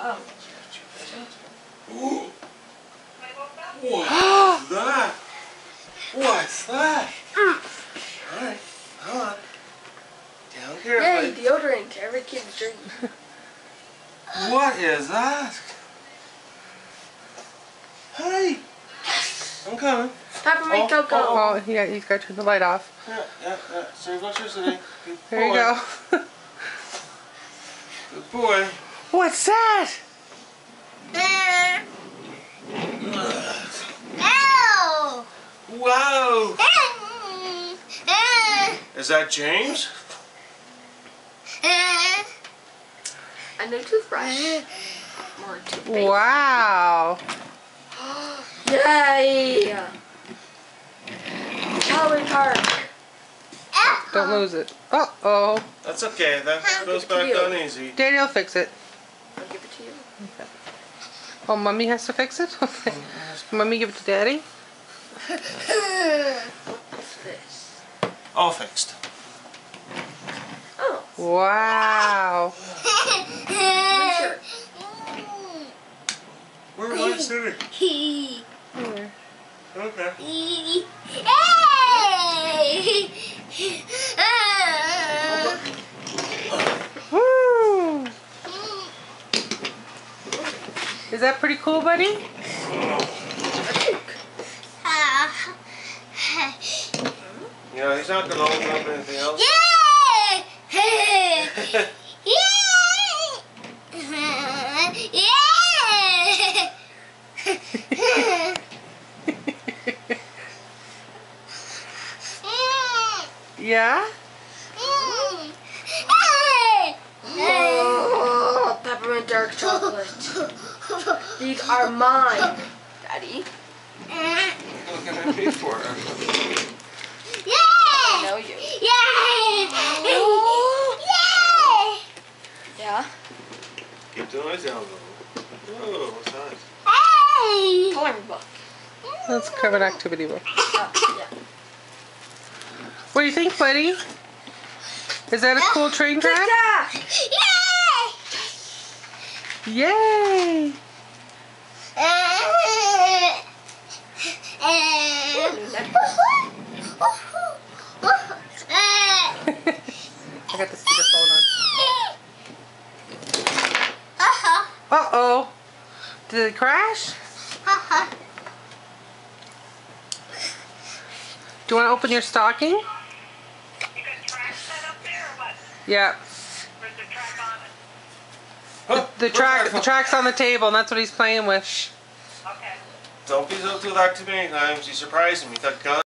Oh. Ooh. What's that? What's that? Alright, hold on. Down carefully. Yay, deodorant. Every kid's dream. What is that? Hey! I'm coming. Peppermint cocoa. Oh, yeah, he's got to turn the light off. Yeah. Save electricity. Good boy. There you go. Good boy. What's that? Wow! Is that James? A new toothbrush. More toothpaste. Wow. Yay! Halloween Park. Don't lose it. Uh-oh. That's okay. That goes back down easy. Daddy will fix it. I'll give it to you. Okay. Oh, Mommy has to fix it? Okay. Mommy give it to Daddy? What's this? All fixed. Oh. Wow. Sure. Where am I sitting? Here. Okay. Woo! Is that pretty cool, buddy? You know, he's not going to open up anything else. Yeah? Oh, peppermint dark chocolate. These are mine, Daddy. What can I pay for it? I know you. Yeah? Keep the noise down, though. Oh, what's that? Coloring book. That's kind of an activity book. Yeah. What do you think, buddy? Is that a cool train track? Yay! I got the speakerphone on. Uh-oh. Did it crash? Do you want to open your stocking? You got track set up there or what? Yeah. Where's the track on it? The track's on the table, and that's what he's playing with. Okay. Don't be so too loud too many times. You surprised him. You thought, God.